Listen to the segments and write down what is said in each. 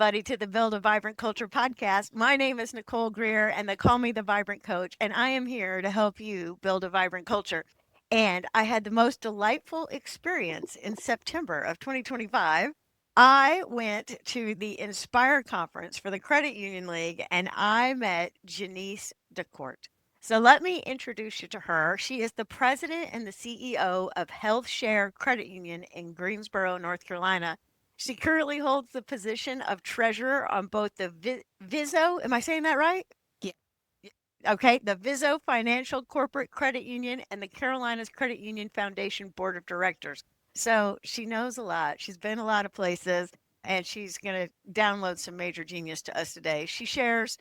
everybody, to the Build a Vibrant Culture podcast. My name is Nicole Greer, and they call me the Vibrant Coach, and I am here to help you build a vibrant culture. And I had the most delightful experience in September of 2025. I went to the Inspire conference for the Credit Union League, and I met Genice DeCorte. So let me introduce you to her. She is the president and the CEO of HealthShare Credit Union in Greensboro, North Carolina. She currently holds the position of treasurer on both the Vizzo, am I saying that right? Yeah. Okay, the Vizzo Financial Corporate Credit Union and the Carolinas Credit Union Foundation Board of Directors. So she knows a lot. She's been a lot of places, and she's going to download some major genius to us today. She chairs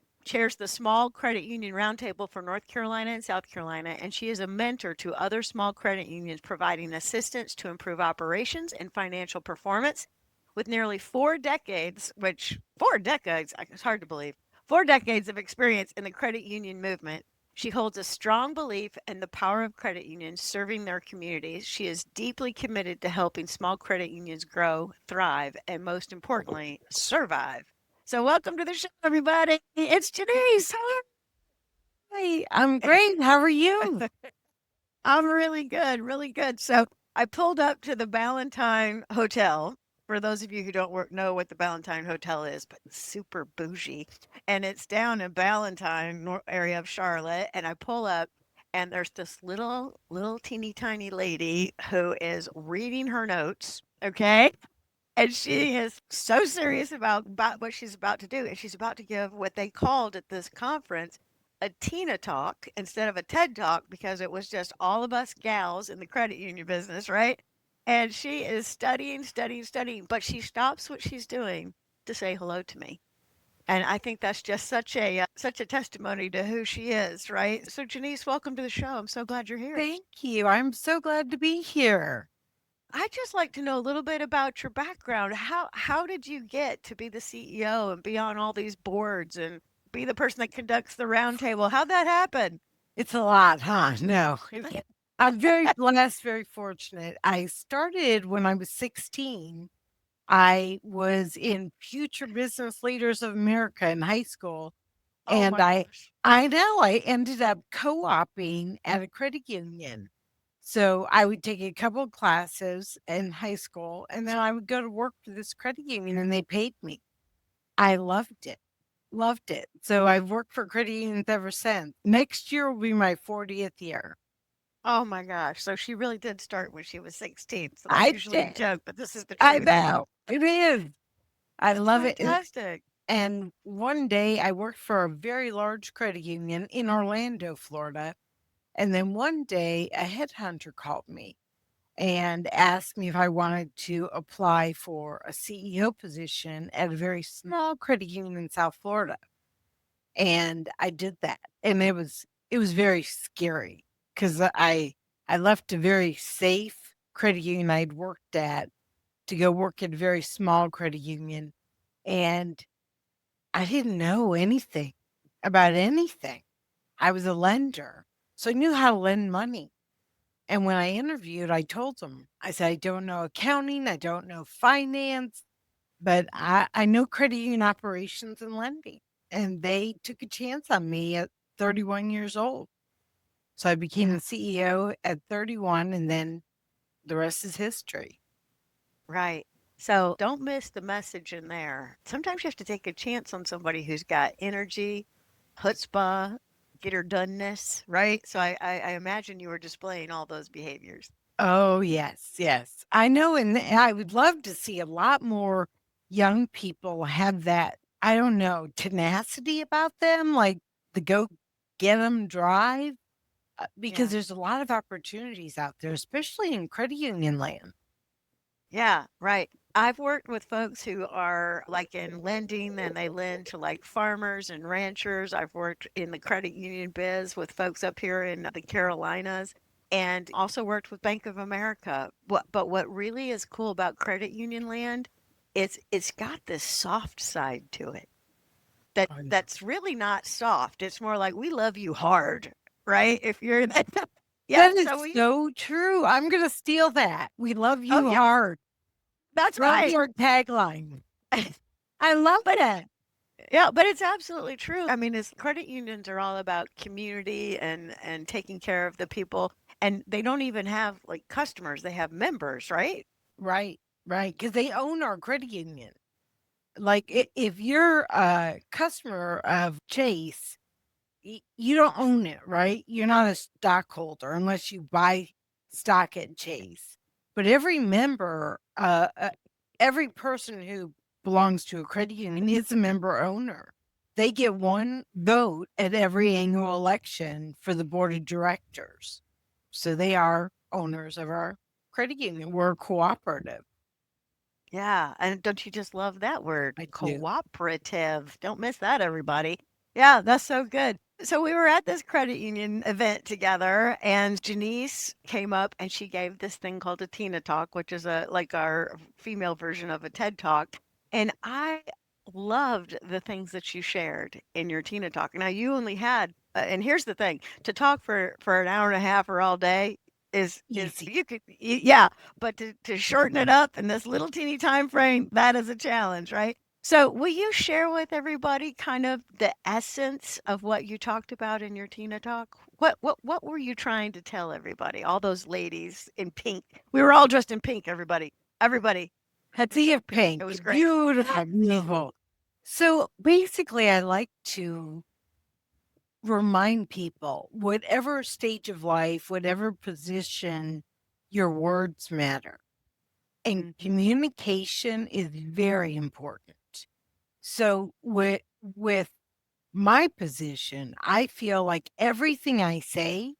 the Small Credit Union Roundtable for North Carolina and South Carolina, and she is a mentor to other small credit unions, providing assistance to improve operations and financial performance. With nearly 4 decades, which 4 decades, it's hard to believe, 4 decades of experience in the credit union movement, she holds a strong belief in the power of credit unions serving their communities. She is deeply committed to helping small credit unions grow, thrive, and most importantly, survive. So, welcome to the show, everybody. It's Janice. Hi, I'm great. How are you? I'm really good, really good. So I pulled up to the Ballantine Hotel. For those of you who don't know what the Ballantine Hotel is, but it's super bougie, and it's down in Ballantine area of Charlotte. And I pull up, and there's this little teeny tiny lady who is reading her notes. Okay. And she is so serious about what she's about to do. And she's about to give what they called at this conference a Tina talk instead of a TED talk because it was just all of us gals in the credit union business, right? And she is studying, studying, studying, but she stops what she's doing to say hello to me. And I think that's just such a testimony to who she is, right? So Janice, welcome to the show. I'm so glad you're here. Thank you. I'm so glad to be here. I'd just like to know a little bit about your background. How did you get to be the CEO and be on all these boards and be the person that conducts the roundtable? How'd that happen? It's a lot, huh? No. I'm very blessed, very fortunate. I started when I was 16. I was in Future Business Leaders of America in high school. Oh And my gosh. I know I ended up co-oping at a credit union. So I would take a couple of classes in high school and then I would go to work for this credit union and they paid me. I loved it. Loved it. So I've worked for credit unions ever since. Next year will be my 40th year. Oh my gosh. So she really did start when she was 16. So that's I usually a did. joke, but this is the I truth. know. It is. I That's love it. fantastic. And one day I worked for a very large credit union in Orlando, Florida. And then one day a headhunter called me and asked me if I wanted to apply for a CEO position at a very small credit union in South Florida. And I did that. And it was very scary because I left a very safe credit union I'd worked at to go work at a very small credit union. And I didn't know anything about anything. I was a lender, so I knew how to lend money. And when I interviewed, I told them, I said, I don't know accounting, I don't know finance, but I know credit union operations and lending. And they took a chance on me at 31 years old. So I became Yeah, the CEO at 31, and then the rest is history. right. So don't miss the message in there. Sometimes you have to take a chance on somebody who's got energy, chutzpah, get her doneness, right? So I imagine you were displaying all those behaviors. Oh, yes, yes. I know. And I would love to see a lot more young people have that, I don't know, tenacity about them, like the go get them drive, because Yeah. there's a lot of opportunities out there, especially in credit union land. Yeah, right. I've worked with folks who are like in lending and they lend to like farmers and ranchers. I've worked in the credit union biz with folks up here in the Carolinas and also worked with Bank of America. But what really is cool about credit union land is it's got this soft side to it I know. that's really not soft. It's more like we love you hard, right? If you're that, yeah. That is So we, so true. I'm going to steal that. We love oh you yeah, hard. that's Love right. your tagline. I love But that. yeah, but it's absolutely true. I mean, it's credit unions are all about community and taking care of the people, and they don't even have like customers, they have members, right? Right, right. Because they own our credit union. Like, if you're a customer of Chase, you don't own it, right? You're not a stockholder unless you buy stock at Chase. But every member, every person who belongs to a credit union is a member owner. They get one vote at every annual election for the board of directors. So they are owners of our credit union. We're a cooperative. Yeah, and don't you just love that word? I do. Cooperative. Don't miss that, everybody. Yeah, that's so good. So we were at this credit union event together, and Janice came up and she gave this thing called a Tina Talk, which is a like our female version of a TED Talk. And I loved the things that you shared in your Tina Talk. Now you only had, and here's the thing, to talk for an hour and a half or all day is Easy. you could yeah, but to shorten it up in this little teeny time frame, that is a challenge, right? So, will you share with everybody kind of the essence of what you talked about in your Tina talk? What were you trying to tell everybody? All those ladies in pink. We were all dressed in pink, everybody. Everybody. Sea of It pink. was great. Beautiful, beautiful. So basically, I like to remind people, whatever stage of life, whatever position, your words matter. And Mhm. communication is very important. So with my position, I feel like everything I say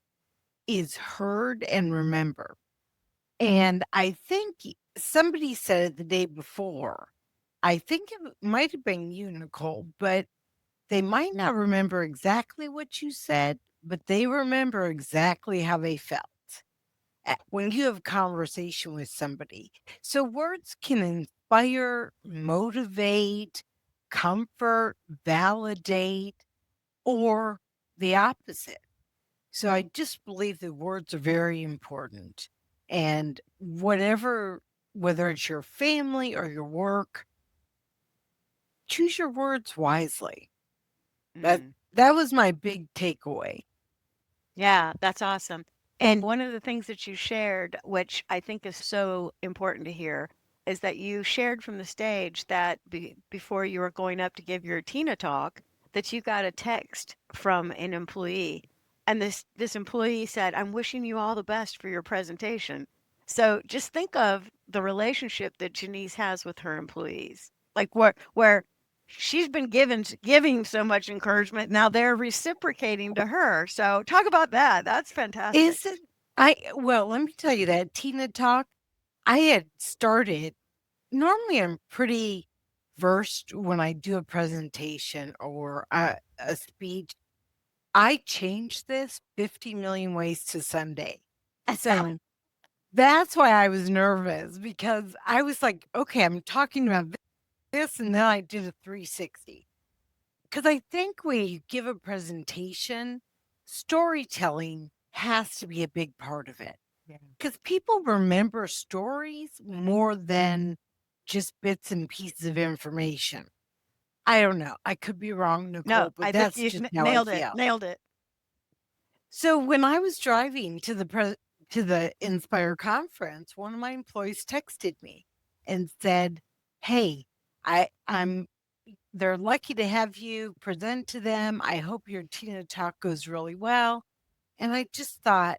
is heard and remembered. And I think somebody said it the day before. I think it might have been you, Nicole, but they might not remember exactly what you said, but they remember exactly how they felt when you have a conversation with somebody. So words can inspire, motivate, comfort, validate, or the opposite. So I just believe that words are very important. And whether it's your family or your work, choose your words wisely. That Mm. that was my big takeaway. Yeah, that's awesome. And one of the things that you shared, which I think is so important to hear, is that you shared from the stage that before you were going up to give your Tina talk, that you got a text from an employee. And this employee said, "I'm wishing you all the best for your presentation." So just think of the relationship that Janice has with her employees. Like where she's been giving so much encouragement. Now they're reciprocating to her. So talk about that. That's fantastic. Is it well, let me tell you that Tina Talk, I had started normally I'm pretty versed when I do a presentation or a speech. I changed this 50 million ways to Sunday. So that's why I was nervous because I was like, okay, I'm talking about this. And then I did a 360. Because I think when you give a presentation, storytelling has to be a big part of it. Yeah. Because people remember stories more than just bits and pieces of information. I don't know. I could be wrong, No, Nicole, but I think that's you just how I nailed it. feel. Nailed it. So when I was driving to the Inspire conference, one of my employees texted me and said, "Hey, I'm they're lucky to have you present to them. I hope your Tina talk goes really well." And I just thought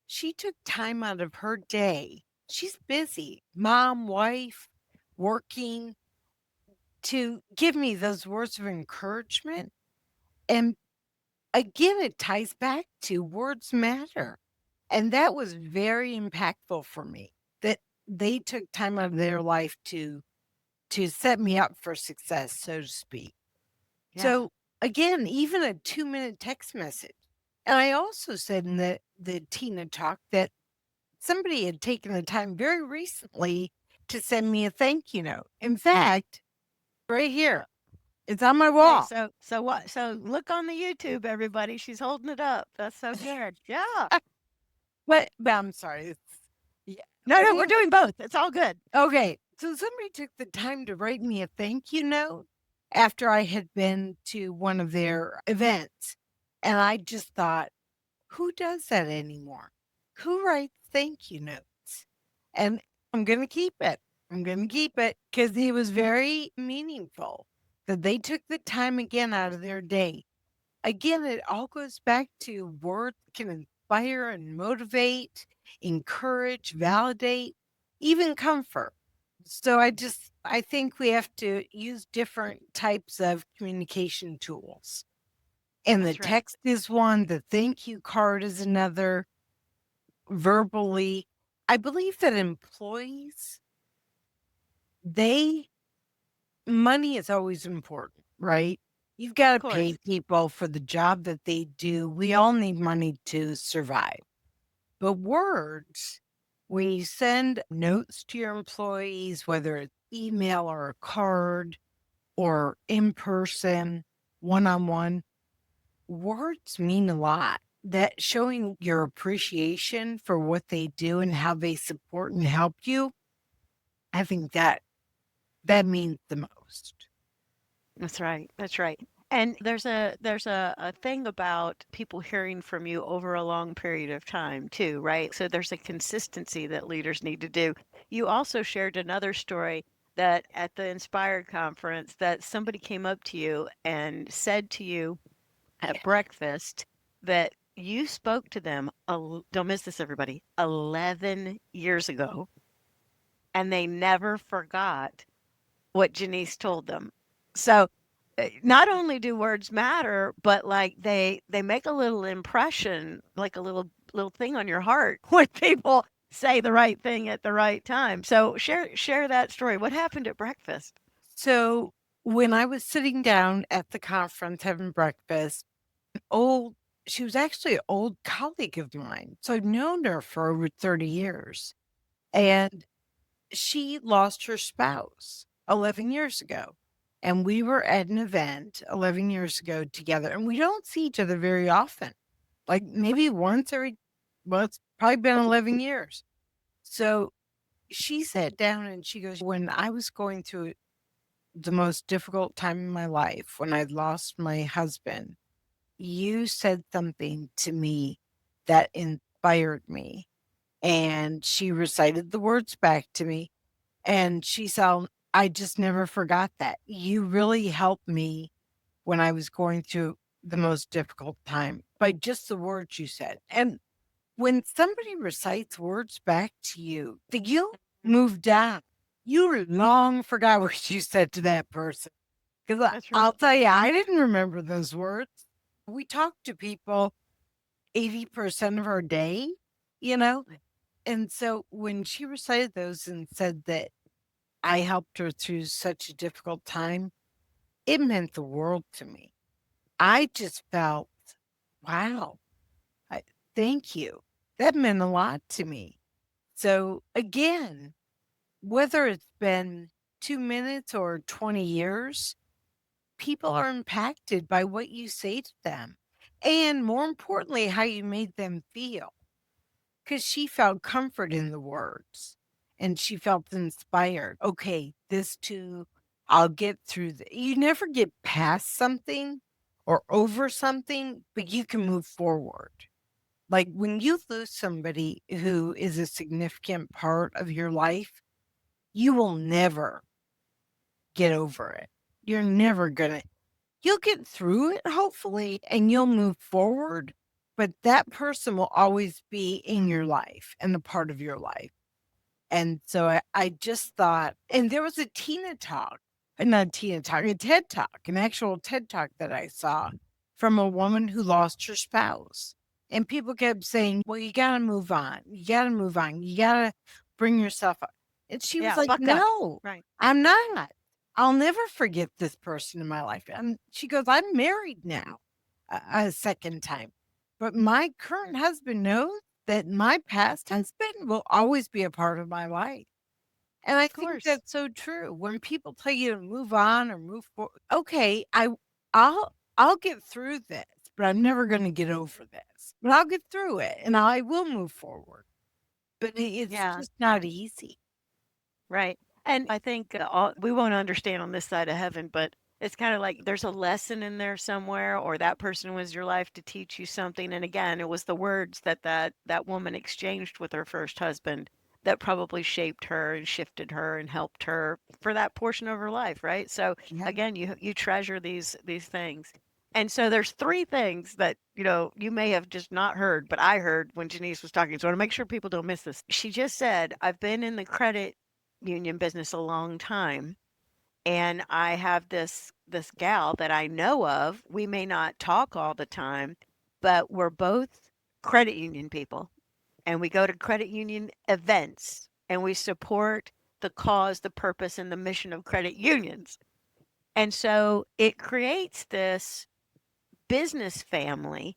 she took time out of her day. She's busy, mom, wife, working to give me those words of encouragement. And again, it ties back to words matter. And that was very impactful for me that they took time out of their life to set me up for success, so to speak. Yeah. So again, even a 2-minute text message. And I also said in the Tina talk that somebody had taken the time very recently to send me a thank you note. In fact, right here, it's on my Hey, wall. so what? So look on the YouTube, everybody. She's holding it up. That's so good. Yeah. But I'm sorry. It's, yeah. No, no, we're doing both. It's all good. Okay. So somebody took the time to write me a thank you note after I had been to one of their events. And I just thought, who does that anymore? Who writes thank you notes? And I'm going to keep it. I'm going to keep it because it was very meaningful that they took the time again out of their day. Again, it all goes back to words can inspire and motivate, encourage, validate, even comfort. So I think we have to use different types of communication tools. And the That's right. text is one, the thank you card is another, verbally. I believe that employees, they money is always important, right? You've got Of to pay course. people for the job that they do. We all need money to survive. But words, when you send notes to your employees, whether it's email or a card or in person, one on one, words mean a lot. That showing your appreciation for what they do and how they support and help you, I think that means the most. That's right. That's right. And there's a thing about people hearing from you over a long period of time too, right? So there's a consistency that leaders need to do. You also shared another story that at the Inspired conference that somebody came up to you and said to you at breakfast that you spoke to them, don't miss this everybody, 11 years ago, and they never forgot what Janice told them. So not only do words matter, but like they make a little impression, like a little thing on your heart when people say the right thing at the right time. So share that story. What happened at breakfast? So when I was sitting down at the conference having breakfast, old she was actually an old colleague of mine. So I've known her for over 30 years. And she lost her spouse 11 years ago. And we were at an event 11 years ago together. And we don't see each other very often. Like maybe once every, well, it's probably been 11 years. So she sat down and she goes, when I was going through the most difficult time in my life, when I lost my husband, you said something to me that inspired me. And she recited the words back to me. And she said, I just never forgot that. You really helped me when I was going through the most difficult time by just the words you said. And when somebody recites words back to you, that you moved on, you long forgot what you said to that person. Because That's I'll right. tell you, I didn't remember those words. We talk to people 80% of our day, you know? And so when she recited those and said that I helped her through such a difficult time, it meant the world to me. I just felt, wow, I, thank you. That meant a lot to me. So again, whether it's been 2 minutes or 20 years, people are impacted by what you say to them. And more importantly, how you made them feel. Because she felt comfort in the words and she felt inspired. Okay, this too, I'll get through. You never get past something or over something, but you can move forward. Like when you lose somebody who is a significant part of your life, you will never get over it. You're never going to, you'll get through it, hopefully, and you'll move forward. But that person will always be in your life and a part of your life. And so I just thought, and there was a Tina talk, not a Tina talk, a TED talk, an actual TED talk that I saw from a woman who lost her spouse. And people kept saying, well, you got to move on. You got to move on. You got to bring yourself up. And she was Yeah, like, buck up. no, Right. I'm not. I'll never forget this person in my life. And she goes, I'm married now a second time. But my current husband knows that my past husband will always be a part of my life. And I Of think course. that's so true. When people tell you to move on or move forward, okay, I'll get through this, but I'm never going to get over this. But I'll get through it and I will move forward. But it's Yeah. just not easy. Right. And I think we won't understand on this side of heaven, but it's kind of like there's a lesson in there somewhere, or that person was your life to teach you something. And again, it was the words that woman exchanged with her first husband that probably shaped her and shifted her and helped her for that portion of her life, right? So Yeah. again, you treasure these things. And so there's three things that, you may have just not heard, but I heard when Janice was talking. So I want to make sure people don't miss this. She just said, I've been in the credit union business a long time, and I have this gal that I know of. We may not talk all the time, but we're both credit union people, and we go to credit union events, and we support the cause, the purpose, and the mission of credit unions. And so it creates this business family.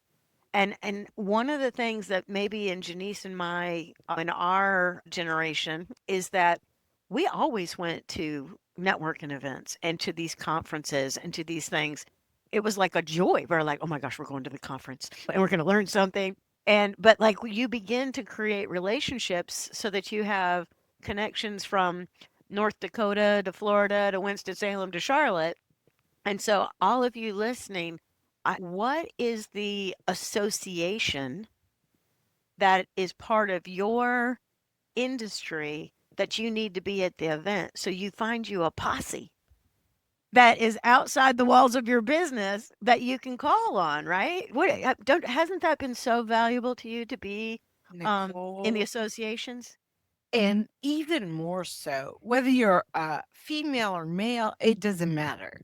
And one of the things that maybe in Janice and in our generation is that we always went to networking events and to these conferences and to these things. It was like a joy. We're like, oh my gosh, we're going to the conference and we're going to learn something. But like you begin to create relationships so that you have connections from North Dakota to Florida to Winston-Salem to Charlotte. And so, all of you listening, what is the association that is part of your industry that you need to be at the event? So you find you a posse that is outside the walls of your business that you can call on, right? What don't hasn't that been so valuable to you to be in the Nicole, associations? and even more so, whether you're female or male, it doesn't matter.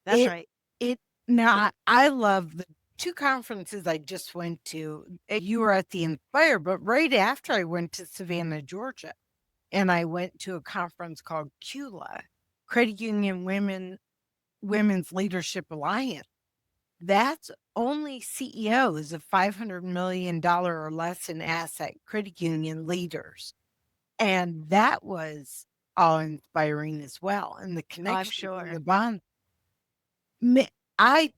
That's It right. it now I love the 2 conferences I just went to. You were at the Inspire, but right after I went to Savannah, Georgia, and I went to a conference called CULA, Credit Union Women's Leadership Alliance. That's only CEOs of $500 million or less in asset credit union leaders. And that was awe-inspiring as well, and the I'm connections and the sure. bonds. Me I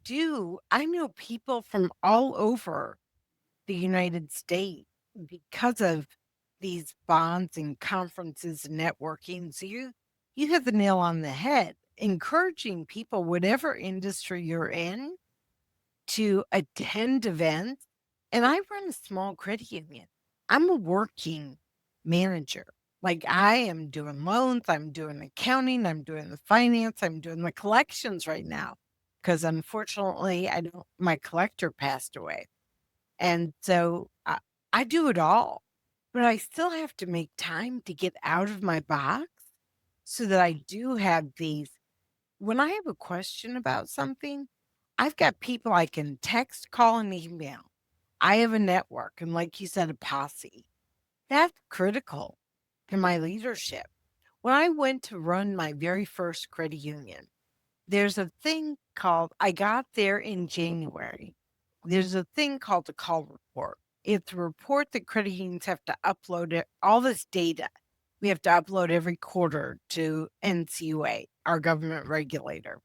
know people from all over the United States because of these bonds and conferences and networking. So you hit the nail on the head, encouraging people, whatever industry you're in, to attend events. And I run a small credit union. I'm a working manager. Like I am doing loans, I'm doing accounting, I'm doing the finance, I'm doing the collections right now. Because unfortunately, my collector passed away. And so I do it all, but I still have to make time to get out of my box so that I do have these. When I have a question about something, I've got people I can text, call, and email. I have a network, and like you said, a posse. That's critical to my leadership. When I went to run my very first credit union, there's a thing called, I got there in January. There's a thing called the call report. It's a report that credit unions have to upload all this data. We have to upload every quarter to NCUA, our government regulator.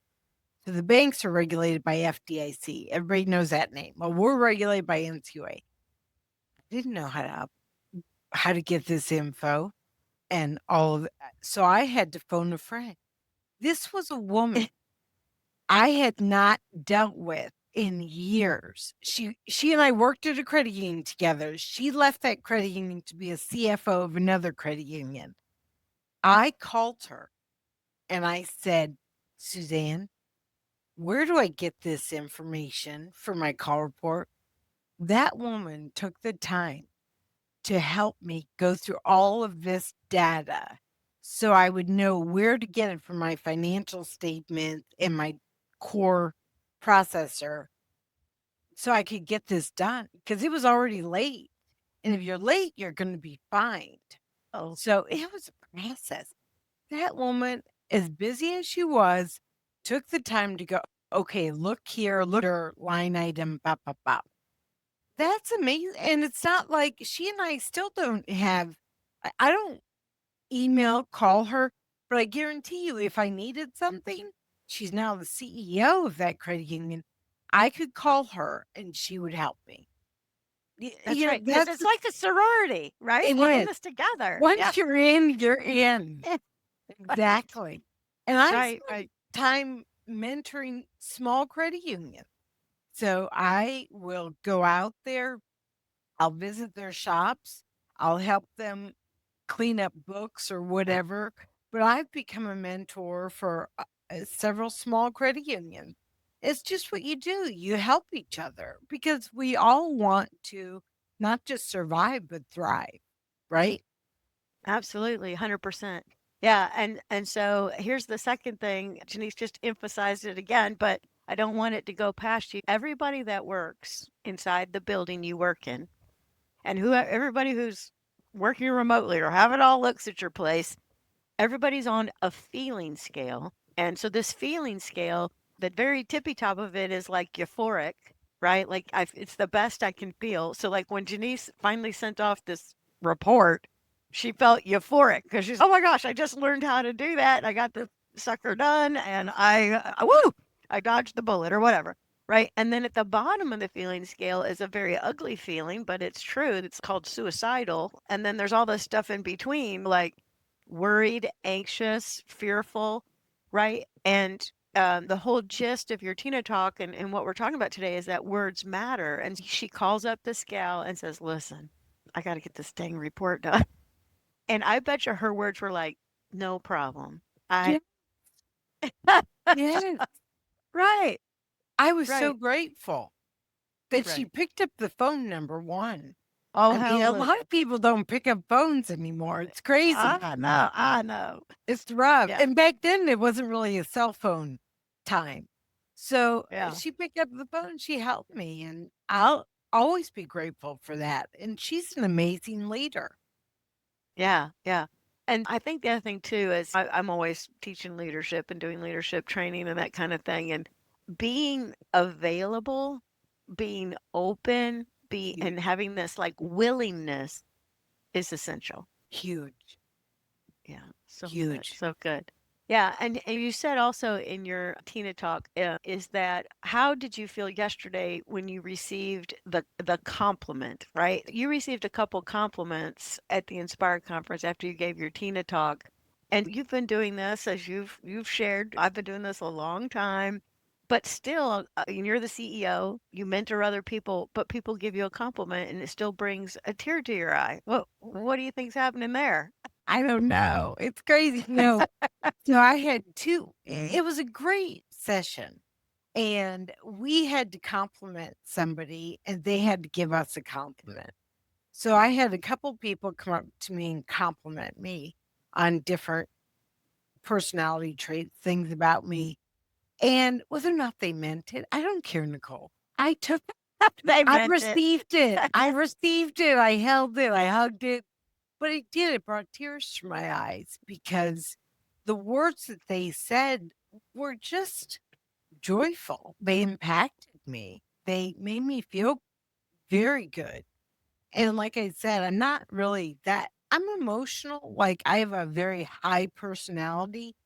So the banks are regulated by FDIC. Everybody knows that name. Well, we're regulated by NCUA. I didn't know how to get this info and all of that. So I had to phone a friend. This was a woman I had not dealt with in years. She and I worked at a credit union together. She left that credit union to be a CFO of another credit union. I called her and I said, Suzanne, where do I get this information for my call report? That woman took the time to help me go through all of this data so I would know where to get it from my financial statement and my core processor so I could get this done because it was already late. And if you're late, you're going to be fined. Oh, So it was a process. That woman, as busy as she was, took the time to go, okay, look here, look at her line item, bop, bop, bop. That's amazing. And it's not like she and I still don't have, I don't email, call her, but I guarantee you, if I needed something, she's now the CEO of that credit union. I could call her and she would help me. that's right. Because That's it's like the sorority, right? it We're in is. this together. Yeah. Once you're in, you're in. Exactly. And I Right, spent right. time mentoring small credit unions. So I will go out there, I'll visit their shops, I'll help them clean up books or whatever. But I've become a mentor for several small credit unions. It's just what you do. You help each other because we all want to not just survive, but thrive, right? Absolutely, 100%. Yeah, and so here's the second thing, Janice just emphasized it again, but I don't want it to go past you. Everybody that works inside the building you work in, and who everybody who's working remotely or have it all looks at your place, everybody's on a feeling scale. And so this feeling scale, the very tippy top of it is like euphoric, right? Like it's the best I can feel. So like when Janice finally sent off this report, she felt euphoric because she's, oh my gosh, I just learned how to do that. I got the sucker done and woo, I dodged the bullet or whatever. Right. And then at the bottom of the feeling scale is a very ugly feeling, but it's true. It's called suicidal. And then there's all this stuff in between, like worried, anxious, fearful, right? And the whole gist of your Tina talk and what we're talking about today is that words matter. And she calls up this gal and says, listen, I got to get this dang report done. And I bet you her words were like, no problem. I, Yeah. Yes. right, I was so right, grateful that she right. picked up the phone, number one. Oh, I mean, a hallelujah. lot of people don't pick up phones anymore. It's crazy. I know, I know. It's rough. Yeah, And back then, it wasn't really a cell phone time. So yeah. she picked up the phone, she helped me, and I'll always be grateful for that. And she's an amazing leader. Yeah, yeah. And I think the other thing too is I'm always teaching leadership and doing leadership training and that kind of thing. And being available, being open, Huge, and having this like willingness is essential. huge, Yeah, so good, huge. so good. Yeah, and you said also in your Tina talk is that how did you feel yesterday when you received the compliment, right? You received a couple compliments at the Inspire conference after you gave your Tina talk, and you've been doing this as you've shared. I've been doing this a long time, but still, you're the CEO. You mentor other people, but people give you a compliment, and it still brings a tear to your eye. What do you think's happening there? I don't know. It's crazy. No, so I had two, it was a great session. And we had to compliment somebody, and they had to give us a compliment. So I had a couple people come up to me and compliment me on different personality traits, things about me. And whether or not they meant it, I don't care, Nicole. I took They I meant it. received it. I received it. I held it. I hugged it. But it did. It brought tears to my eyes because the words that they said were just joyful. They impacted me. They made me feel very good. And like I said, I'm not really that I'm emotional. Like I have a very high personality.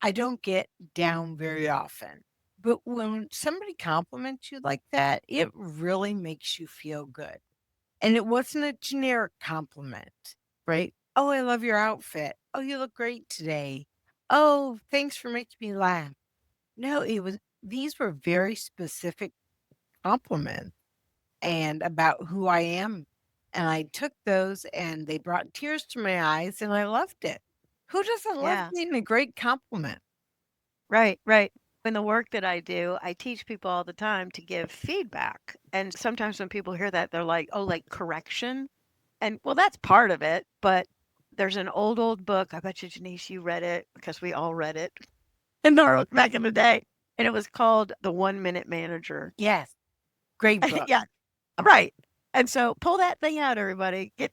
I don't get down very often. But when somebody compliments you like that, it really makes you feel good. And it wasn't a generic compliment, right? Oh, I love your outfit. Oh, you look great today. Oh, thanks for making me laugh. No, these were very specific compliments and about who I am. And I took those and they brought tears to my eyes and I loved it. Who doesn't love Yeah. getting a great compliment? Right, right. In the work that I do, I teach people all the time to give feedback. And sometimes when people hear that, they're like, oh, like correction. And well, that's part of it. But there's an old book. I bet you, Janice, you read it because we all read it in our back in the day. And it was called The 1 Minute Manager. Yes, great book. Yeah, right. And so pull that thing out, everybody. Get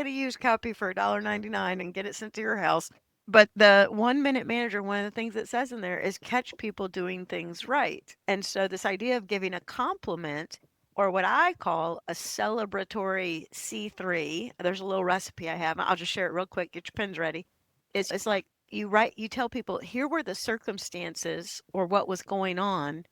a used copy for $1.99 and get it sent to your house. But the 1 Minute Manager, one of the things it says in there is catch people doing things right. And so this idea of giving a compliment or what I call a celebratory C3, there's a little recipe I have. I'll just share it real quick. Get your pens ready. It's like you tell people, here were the circumstances or what was going on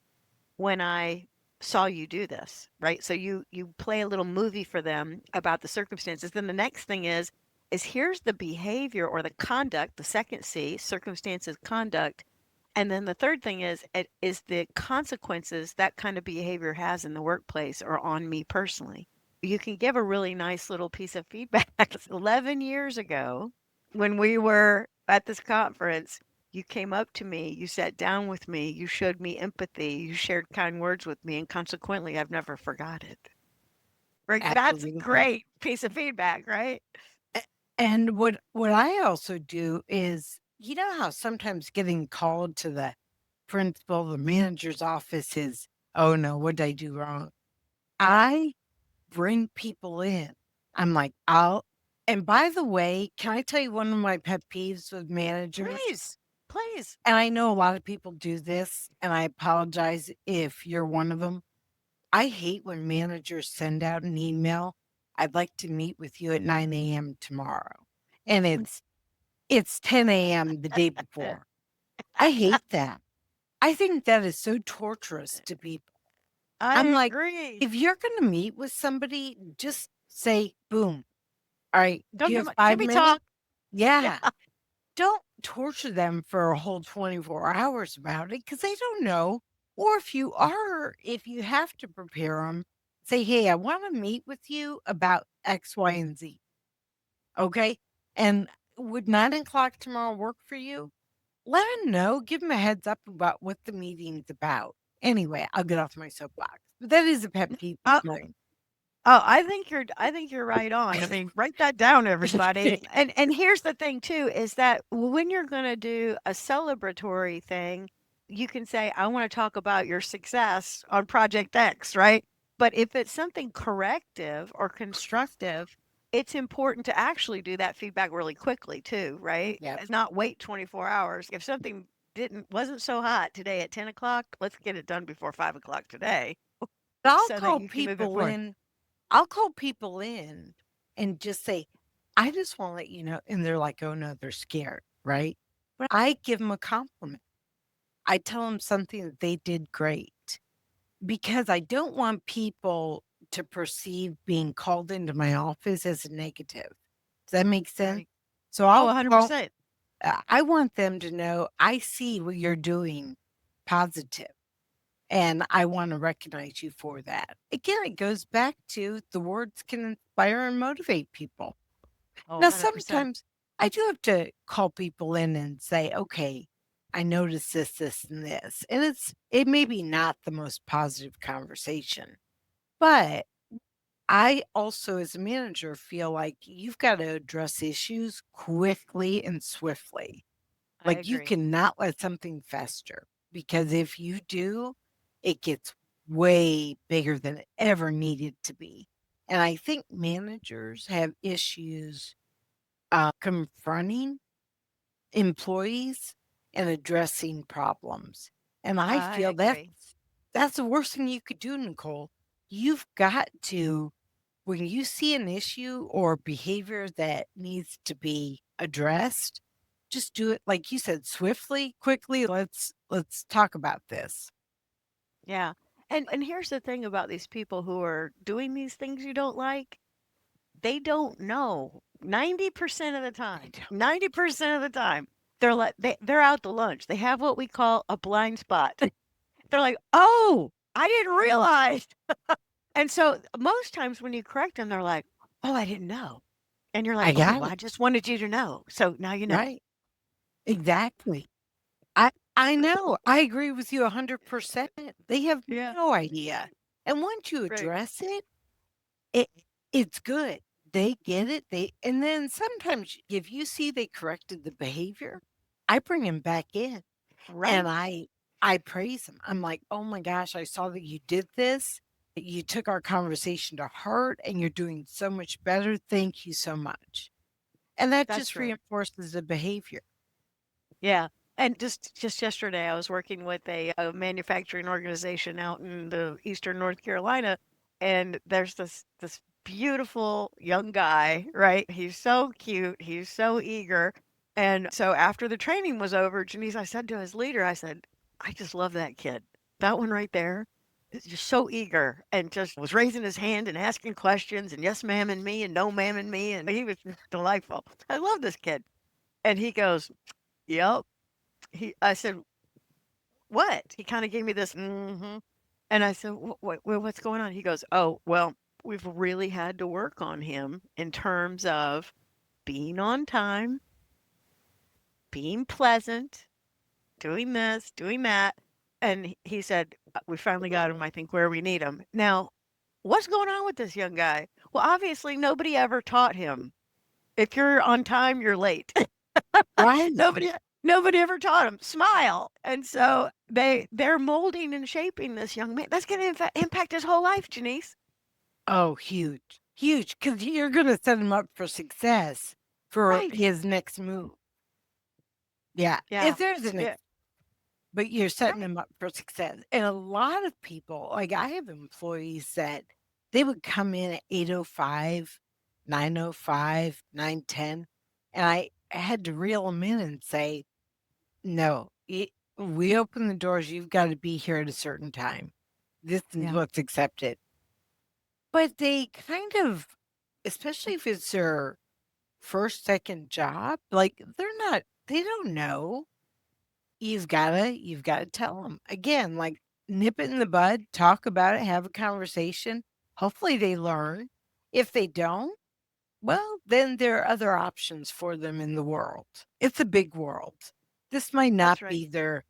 when I saw you do this, right? So you play a little movie for them about the circumstances. Then the next thing is is here's the behavior or the conduct, the second C, circumstances, conduct. And then the third thing is it is the consequences that kind of behavior has in the workplace or on me personally. You can give a really nice little piece of feedback. 11 years ago, when we were at this conference, you came up to me, you sat down with me, you showed me empathy, you shared kind words with me, and consequently, I've never forgot it. Right? That's a Absolutely. great piece of feedback, right? A and what I also do is, you know how sometimes getting called to the principal, the manager's office is, "Oh, no, what did I do wrong?" I bring people in. I'm like, "I'll" and by the way, can I tell you one of my pet peeves with managers? Please, please. And I know a lot of people do this, and I apologize if you're one of them. I hate when managers send out an email, "I'd like to meet with you at 9 a.m. tomorrow." And it's 10 a.m. the day before. I hate that. I think that is so torturous to people. I I'm like, agree. if you're gonna meet with somebody, just say, "Boom. All right, do Don't you give have my 5 give me minutes?" talk. Yeah. Don't torture them for a whole 24 hours about it because they don't know. Or if you have to prepare them, say, "Hey, I want to meet with you about X, Y, and Z." Okay. And would 9 o'clock tomorrow work for you? Let them know. Give them a heads up about what the meeting's about. Anyway, I'll get off my soapbox. But that is a pet peeve Oh, of mine. I think you're right on. I mean, write that down, everybody. And here's the thing too, is that when you're gonna do a celebratory thing, you can say, I want to talk about your success on Project X, right? But if it's something corrective or constructive, it's important to actually do that feedback really quickly too, right? Yep. And not wait 24 hours. If something wasn't so hot today at 10 o'clock, let's get it done before 5 o'clock today But so that you can move it forward. I'll call people in and just say, "I just want to let you know." And they're like, "Oh no," they're scared, right? But I give them a compliment. I tell them something that they did great because I don't want people to perceive being called into my office as a negative. Does that make sense? Right. So Oh, I'll call, 100%. I want them to know I see what you're doing positive and I want to recognize you for that. Again, it goes back to the words can inspire and motivate people. Oh, Now, 100%. sometimes I do have to call people in and say, "Okay, I noticed this, this, and this." And it may be not the most positive conversation, but I also, as a manager, feel like you've got to address issues quickly and swiftly. I Like, you agree. cannot let something fester because if you do, it gets way bigger than it ever needed to be. And I think managers have issues confronting employees and addressing problems. And I I feel agree. that's the worst thing you could do, Nicole. You've got to, when you see an issue or behavior that needs to be addressed, just do it like you said, swiftly, quickly. Let's talk about this. Yeah. And here's the thing about these people who are doing these things you don't like. They don't know 90% of the I time. know. 90% of the time. They're out to lunch. They have what we call a blind spot. They're like, "Oh, I didn't realize." And so most times when you correct them, they're like, "Oh, I didn't know." And you're like, I "Okay, got well, it. I just wanted you to know. So now you know." Right. Exactly. I know. I agree with you 100%. They have Yeah. no idea. And once you Right. address it, it it's good. They get it. And then sometimes if you see they corrected the behavior, I bring them back in and Right. I praise them. I'm like, "Oh my gosh, I saw that you did this. You took our conversation to heart and you're doing so much better. Thank you so much." And that That's just true. reinforces the behavior. Yeah. And just yesterday, I was working with a manufacturing organization out in the eastern North Carolina, and there's this beautiful young guy, right? He's so cute, he's so eager. And so after the training was over, Janice, I said to his leader, I said, I just love that kid. That one right there. is just so eager and just was raising his hand and asking questions and yes, ma'am, and me and no, ma'am, and me. And he was just delightful. I love this kid. And he goes, yep. I said, what? He kind of gave me this, mm-hmm. And I said, what's going on? He goes, oh, well, we've really had to work on him in terms of being on time, being pleasant, doing this, doing that. And he said, we finally got him, I think, where we need him. Now, what's going on with this young guy? Well, obviously, nobody ever taught him. If you're on time, you're late. Right. nobody nobody ever taught him smile, and so they're molding and shaping this young man. That's going to impact his whole life, Janice. Oh, huge, huge, because you're going to set him up for success for Right. his next move. Yeah, Yeah. if there's an Yeah. but you're setting Right. them up for success. And a lot of people, like I have employees that they would come in at 8:05, 9:05, 9:10, and I had to reel them in and say, "No, we open the doors, you've got to be here at a certain time. This is Yeah. what's accepted." But they kind of, especially if it's their first, second job, like they don't know. You've gotta tell them again, like, nip it in the bud, talk about it, have a conversation. Hopefully, they learn. If they don't, well, then there are other options for them in the world. It's a big world. This might not That's right. be their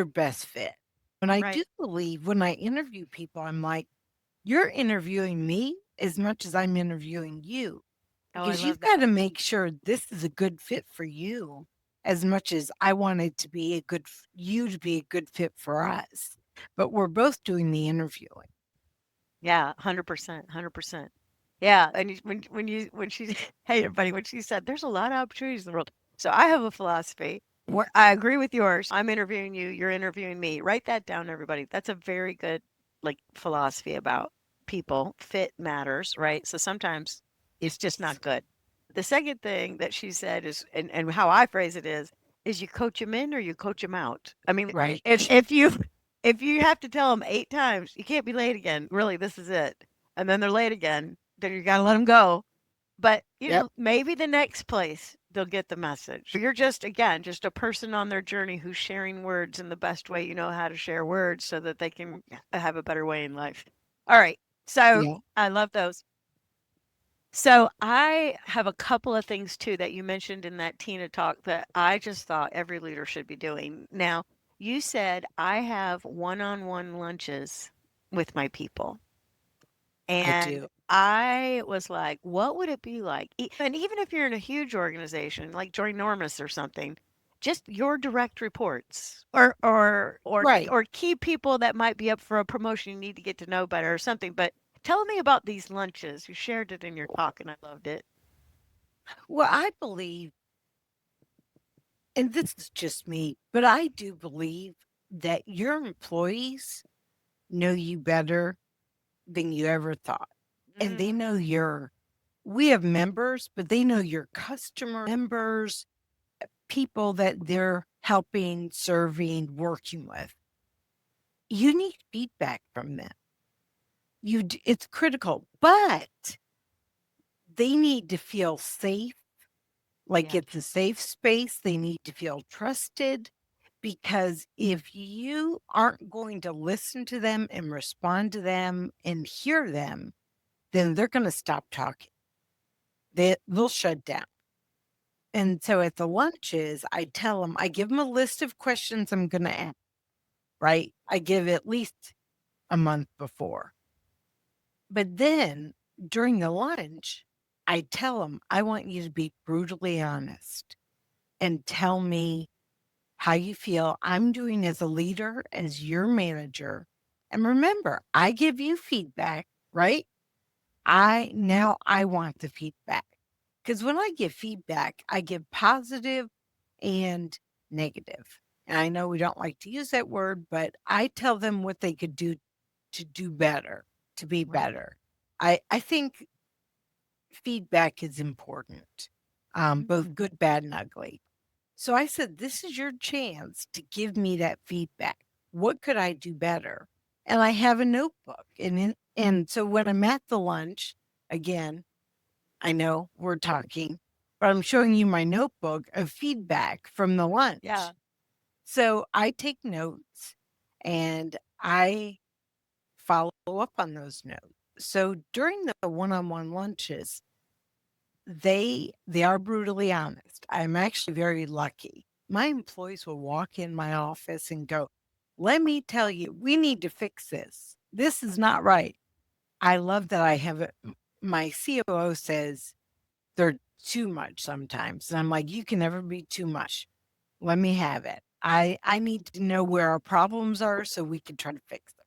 best fit. And I do Right. believe when I interview people, I'm like, "You're interviewing me as much as I'm interviewing you." Oh, I Because love you've got that. to make sure this is a good fit for you as much as I want it to be you to be a good fit for us. But we're both doing the interviewing. Yeah, 100%, 100%. Yeah, and when she hey everybody, when she said there's a lot of opportunities in the world. So I have a philosophy where I agree with yours. I'm interviewing you, you're interviewing me. Write that down, everybody. That's a very good like philosophy about people. Fit matters, right? So sometimes it's just not good. The second thing that she said is, and how I phrase it is you coach them in or you coach them out. I mean, Right. if you have to tell them 8 times, "You can't be late again. Really, this is it." And then they're late again, then you gotta let them go. But, Yep. maybe the next place they'll get the message. You're just, again, just a person on their journey who's sharing words in the best way you know how to share words so that they can have a better way in life. All right. So Yeah. I love those. So I have a couple of things too that you mentioned in that Tina talk that I just thought every leader should be doing. Now, you said I have one-on-one lunches with my people. I And do. I was like, what would it be like? And even if you're in a huge organization like Joynormous or something, just your direct reports Right. or key people that might be up for a promotion you need to get to know better or something. But tell me about these lunches. You shared it in your talk and I loved it. Well, I believe, and this is just me, but I do believe that your employees know you better than you ever thought. And they Mm, know we have members, but they know your customer members, people that they're helping, serving, working with. You need feedback from them. It's critical, but they need to feel safe, like yeah, it's a safe space. They need to feel trusted because if you aren't going to listen to them and respond to them and hear them, then they're going to stop talking. They'll shut down. And so at the lunches, I give them a list of questions I'm going to ask, right? I give at least a month before. But then during the lunch, I tell them, I want you to be brutally honest and tell me how you feel I'm doing as a leader, as your manager. And remember, I give you feedback, right? I want the feedback. Because when I give feedback, I give positive and negative. And I know we don't like to use that word, but I tell them what they could do to do better, to be right. better. I think feedback is important, both Mhm. good, bad, and ugly. So I said, this is your chance to give me that feedback. What could I do better? and I have a notebook. And so when I'm at the lunch, again, I know we're talking, but I'm showing you my notebook of feedback from the Yeah. lunch. So I take notes and I follow up on those notes. So during the one-on-one lunches, they are brutally honest. I'm actually very lucky. My employees will walk in my office and go, "Let me tell you, we need to fix this. This is not right." I love that I have it. My COO says they're too much sometimes. And I'm like, "You can never be too much. Let me have it. I need to know where our problems are so we can try to fix them."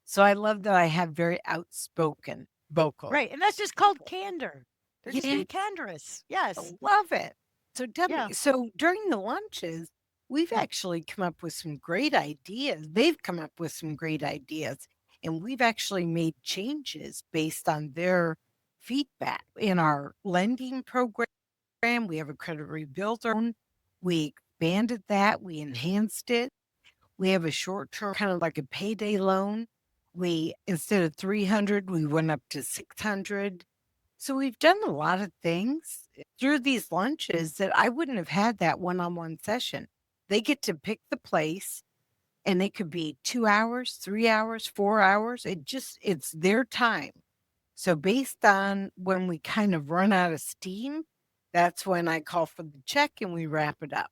So I love that I have very outspoken vocal Right. And that's just called people. candor. They're just being Yes, candorous. I Yes. love it. So Yeah. Debbie, so during the lunches, we've actually come up with some great ideas. They've come up with some great ideas, and we've actually made changes based on their feedback in our lending program. We have a credit rebuilder. We expanded that. We enhanced it. We have a short term, kind of like a payday loan. We, instead of 300, we went up to 600. So we've done a lot of things through these lunches that I wouldn't have had that one-on-one session. They get to pick the place and it could be 2 hours, 3 hours, 4 hours. It's their time. So based on when we kind of run out of steam, that's when I call for the check and we wrap it up.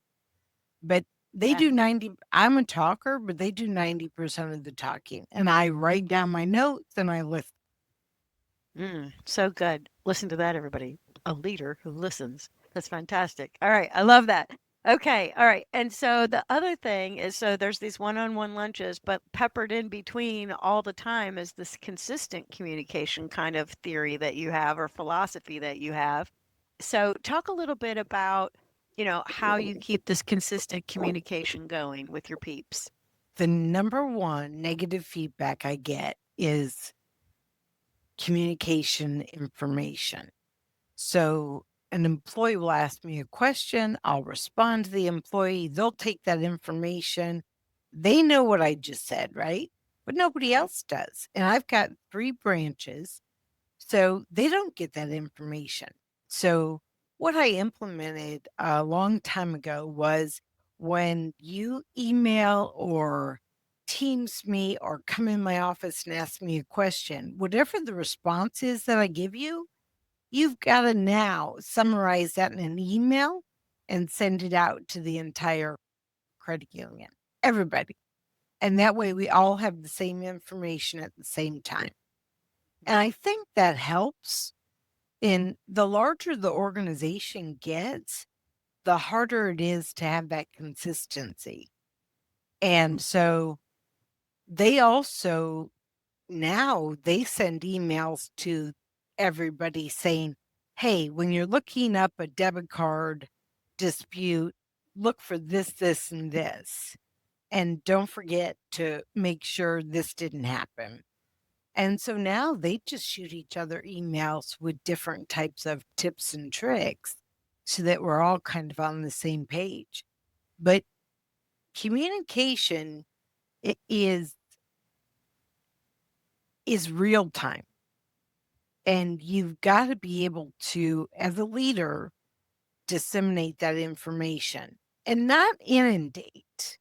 But they Yeah. do 90. I'm a talker, but they do 90% of the talking. And I write down my notes and I listen. So good. Listen to that, everybody. A leader who listens. That's fantastic. All right. I love that. Okay. All right. And so the other thing is so there's these one on one lunches, but peppered in between all the time is this consistent communication kind of theory that you have or philosophy that you have. So talk a little bit about, how you keep this consistent communication going with your peeps. The number one negative feedback I get is communication information. So an employee will ask me a question, I'll respond to the employee, they'll take that information. They know what I just said, right? But nobody else does. And I've got 3 branches, so they don't get that information. So what I implemented a long time ago was when you email or Teams me or come in my office and ask me a question, whatever the response is that I give you, you've got to now summarize that in an email and send it out to the entire credit union, everybody. And that way we all have the same information at the same time. And I think that helps. And the larger the organization gets, the harder it is to have that consistency. And so they also now they send emails to everybody saying, "Hey, when you're looking up a debit card dispute, look for this, this, and this. And don't forget to make sure this didn't happen." And so now they just shoot each other emails with different types of tips and tricks so that we're all kind of on the same page. But communication is real time. And you've got to be able to, as a leader, disseminate that information and not inundate.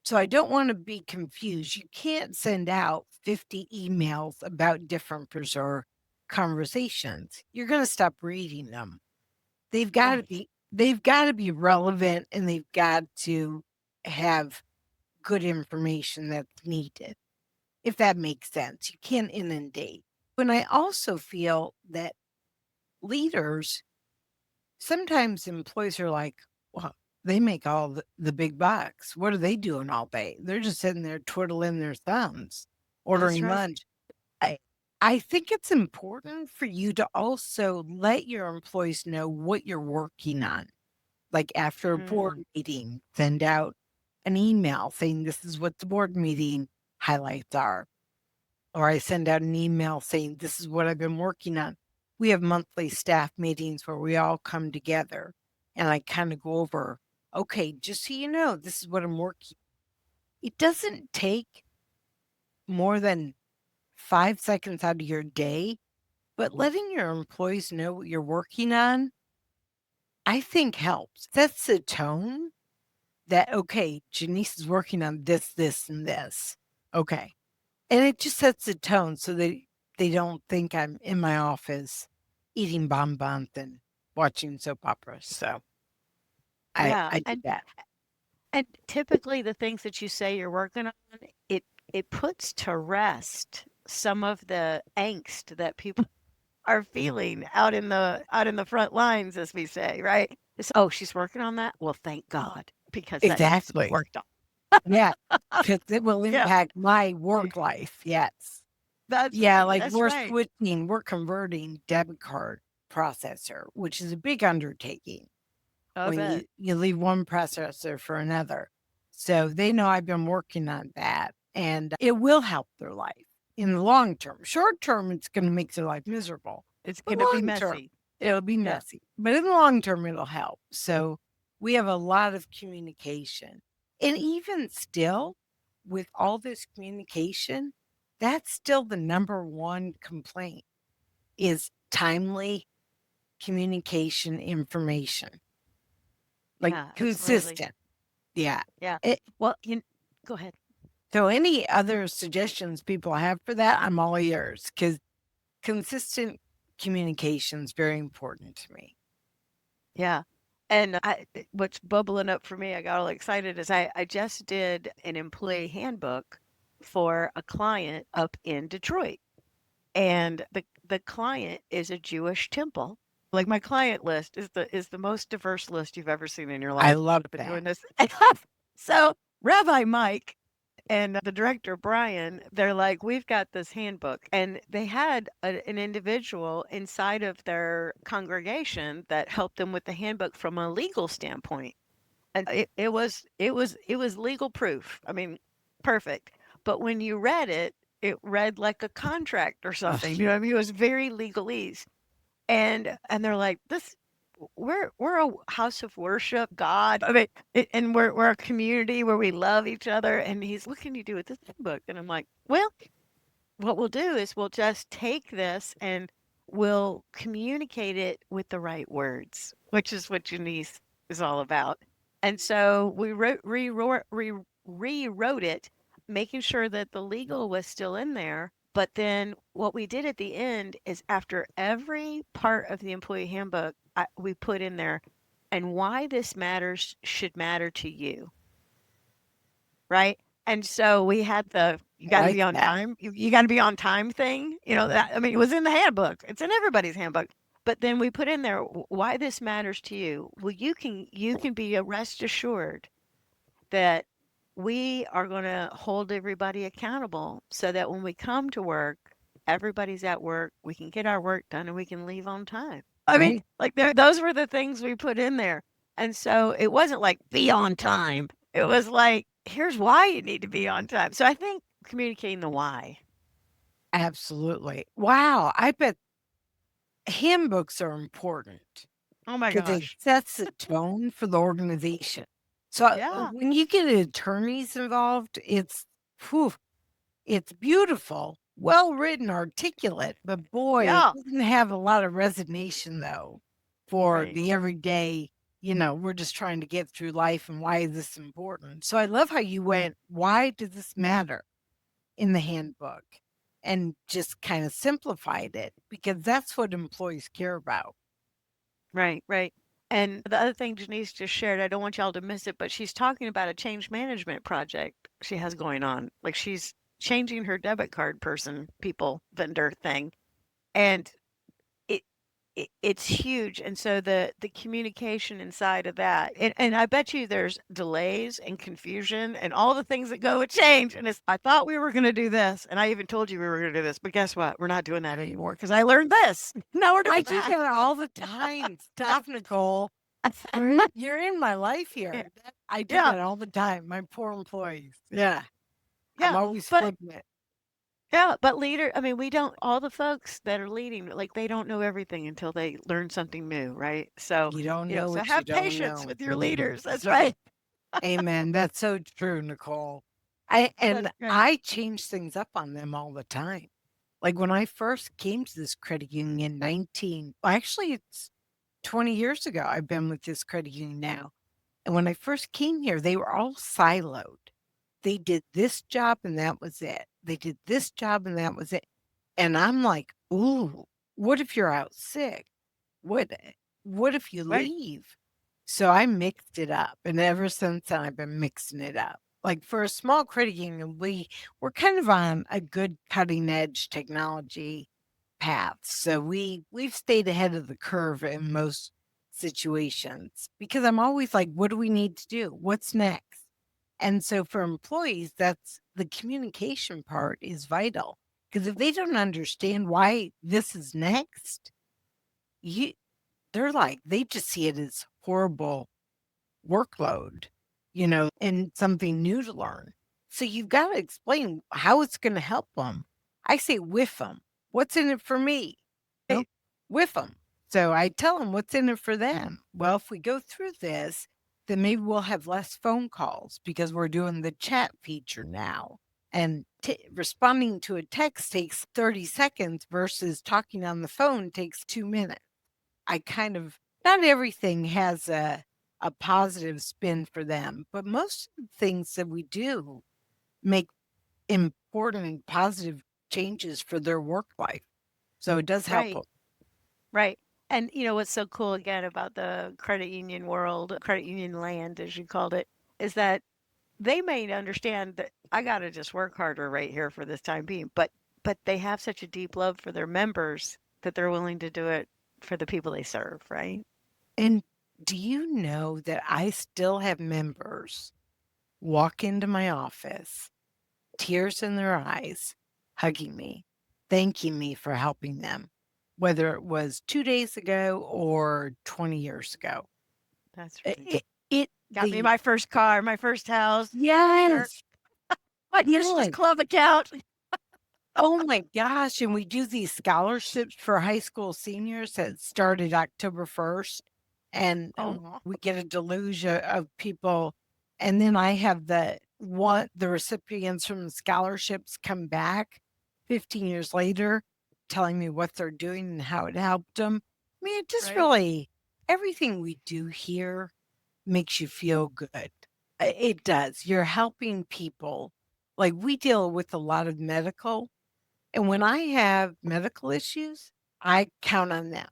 So I don't want to be confused. You can't send out 50 emails about different or conversations. You're going to stop reading them. Right. They've got to be relevant and they've got to have good information that's needed. If that makes sense. You can't inundate. And I also feel that leaders, sometimes employees are like, well, they make all the big bucks. What are they doing all day? They're just sitting there twiddling their thumbs, That's ordering right. lunch. I, I think it's important for you to also let your employees know what you're working on. Like after a Mm, board meeting, send out an email saying this is what the board meeting highlights are. Or I send out an email saying, "This is what I've been working on." We have monthly staff meetings where we all come together and I kind of go over, okay, just so you know, this is what I'm working. It doesn't take more than 5 seconds out of your day, but letting your employees know what you're working on, I think helps. Sets the tone that, okay, Janice is working on this, this, and this. Okay. And it just sets the tone so they don't think I'm in my office eating bonbons and watching soap operas. So Yeah, I do that. and typically the things that you say you're working on, it it puts to rest some of the angst that people are feeling out in the front lines, as we say, right? It's, oh, she's working on that. Well, thank God, because that needs to be Exactly. worked on. Yeah. Because it will Yeah, impact my work life. Yes. that's Yeah. right. Like That's right. we're converting debit card processor, which is a big undertaking I when bet. you leave one processor for another. So they know I've been working on that and it will help their life in the long term. Short term, it's going to make their life miserable, It's but gonna be long term, messy. it'll be Yeah, messy. But in the long term, it'll help. So we have a lot of communication. And even still, with all this communication, that's still the number one complaint is timely communication information, like yeah, absolutely. consistent. Yeah. Yeah. It, Well, you go ahead. so any other suggestions people have for that, I'm all ears because consistent communication is very important to me. Yeah. And what's bubbling up for me, I got all excited, is I just did an employee handbook for a client up in Detroit. And the client is a Jewish temple. Like my client list is the most diverse list you've ever seen in your I life. love I've been doing that. this. So Rabbi Mike and the director Brian, they're like, we've got this handbook, and they had an individual inside of their congregation that helped them with the handbook from a legal standpoint, and it was legal proof. I mean, perfect. But when you read it, it read like a contract or something. Ugh, You know what I mean? It was very legalese, and they're like, this we're a house of worship, God. I mean, and we're a community where we love each other. And he's, what can you do with this book? And I'm like, well, what we'll do is we'll just take this and we'll communicate it with the right words, which is what Janice is all about. And so we rewrote it, making sure that the legal was still in there. But then what we did at the end is after every part of the employee handbook, we put in there and why this matters should matter to you, right? And so we had the you I got to like be on that. time. You got to be on time thing. You know that, I mean, it was in the handbook. It's in everybody's handbook. But then we put in there why this matters to you. Well, you can be rest assured that we are going to hold everybody accountable so that when we come to work, everybody's at work, we can get our work done and we can leave on time. I mean, Right. like those were the things we put in there. And so it wasn't like be on time. It was like, here's why you need to be on time. So I think communicating the why. Absolutely. Wow. I bet handbooks are important Oh my because it gosh. sets the tone for the organization. So Yeah. when you get attorneys involved, whew, it's beautiful, well written, articulate, but boy, it Yeah. doesn't have a lot of resignation though for Right. the everyday, we're just trying to get through life and why is this important? So I love how you went, why does this matter in the handbook? And just kind of simplified it because that's what employees care about. Right, right. And the other thing Janice just shared, I don't want y'all to miss it, but she's talking about a change management project she has going on. Like she's changing her debit card person, people, vendor thing. And it, it's huge. And so the communication inside of that, and I bet you there's delays and confusion and all the things that go with change. And it's, I thought we were going to do this, and I even told you we were going to do this, but guess what? We're not doing that anymore because I learned this. Now we're I doing do that. that all the time. Stop, Nicole. You're in my life Yeah, here. I do yeah, that all the time. My poor employees. Yeah. I'm yeah. always But flipping it. yeah, but leader, I mean, we don't, all the folks that are leading, like they don't know everything until they learn something new, right? So, You don't know so what you have don't patience know. with your leaders. That's right. Amen. That's so true, Nicole. That's great. I change things up on them all the time. Like when I first came to this credit union 19, well, actually it's 20 years ago. I've been with this credit union now. And when I first came here, they were all siloed. They did this job and that was it. They did this job and that was it. And I'm like, ooh, what if you're out sick? What what if you Right. leave? So I mixed it up. And ever since then I've been mixing it up. Like for a small credit union, we're kind of on a good cutting edge technology path. So we've stayed ahead of the curve in most situations because I'm always like, what do we need to do? What's next? And so for employees, that's the communication part is vital. Because if they don't understand why this is next, you they're like, they just see it as horrible workload, and something new to learn. So you've got to explain how it's going to help them. I say with them. What's in it for me? Right. With them. So I tell them what's in it for them. Well, if we go through this, then maybe we'll have less phone calls because we're doing the chat feature now. And responding to a text takes 30 seconds versus talking on the phone takes 2 minutes. I kind of, not everything has a positive spin for them, but most of the things that we do make important and positive changes for their work life. So it does help Right. them. Right. And you know what's so cool again about the credit union world, credit union land, as you called it, is that they may understand that I got to just work harder right here for this time being, but they have such a deep love for their members that they're willing to do it for the people they serve, right? And do you know that I still have members walk into my office, tears in their eyes, hugging me, thanking me for helping them, whether it was 2 days ago or 20 years ago? That's It, really it, it got me the my first car, my first house, shirt, Yes. my Christmas Yes. club account. Oh my gosh, and we do these scholarships for high school seniors that started October 1st, and, Oh, we get a deluge of people, and then I have the recipients from the scholarships come back 15 years later telling me what they're doing and how it helped them. I mean, it just right. really everything we do here makes you feel good. It does. You're helping people. Like, we deal with a lot of medical, and when I have medical issues, I count on them.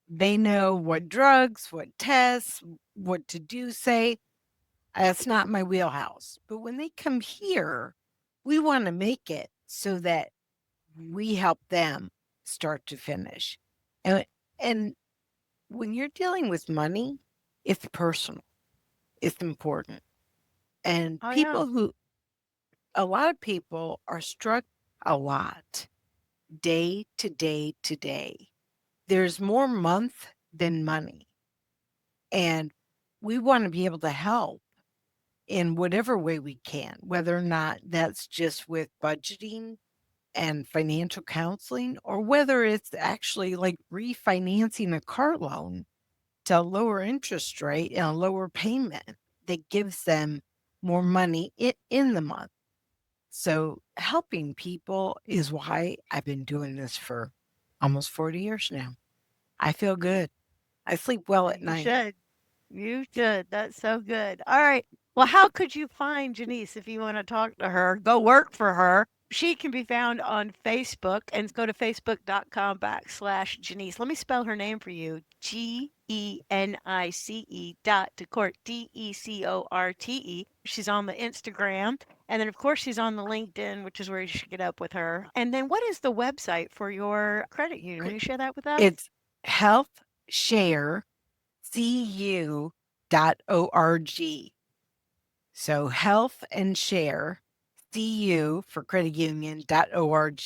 They know what drugs, what tests, what to do, say. That's not my wheelhouse. But when they come here, we want to make it so that we help them start to finish. And, and when you're dealing with money, it's personal, it's important. And Oh, yeah. a lot of people are struck a lot day to day to day. There's more month than money. And we want to be able to help in whatever way we can, whether or not that's just with budgeting and financial counseling, or whether it's actually like refinancing a car loan to a lower interest rate and a lower payment that gives them more money in the month. So helping people is why I've been doing this for almost 40 years now. I feel good. I sleep well Well, at you night. should. You should. That's so good. All right. Well, how could you find Janice if you want to talk to her? Go work for her. She can be found on Facebook and go to facebook.com/Janice. Let me spell her name for you. Genice dot DeCorte, DeCorte. She's on the Instagram. And then, of course, she's on the LinkedIn, which is where you should get up with her. And then, what is the website for your credit union? Will Gr- you share that with us? It's HealthShare cu.org. So health and share cu for credit union.org.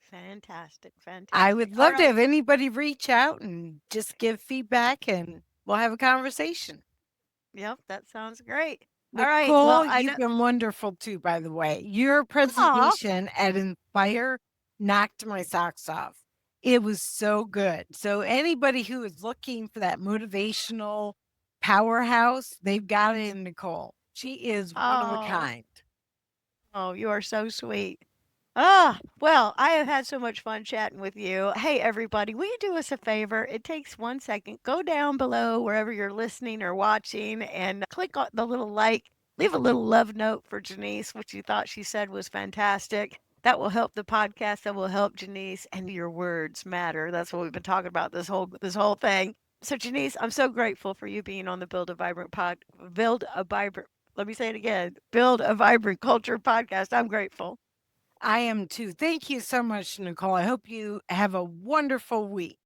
Fantastic. I Fantastic. would All love to right. have anybody reach out and just give feedback and we'll have a conversation. Yep, that sounds great. All right. Well, Nicole, I you've know. been wonderful too, by the way. Your Aw. presentation at Inspire knocked my socks off. It was so good. So, anybody who is looking for that motivational powerhouse, they've got it in Nicole. She is one of a Oh, kind. Oh, you are so sweet. Ah, well, I have had so much fun chatting with you. Hey, everybody, will you do us a favor? It takes 1 second. Go down below wherever you're listening or watching and click on the little like. Leave a little love note for Janice, which you thought she said was fantastic. That will help the podcast. That will help Janice. And your words matter. That's what we've been talking about this whole thing. So, Janice, I'm so grateful for you being on the Build a Vibrant. Let me say it again. Build a Vibrant Culture podcast. I'm grateful. I am too. Thank you so much, Nicole. I hope you have a wonderful week.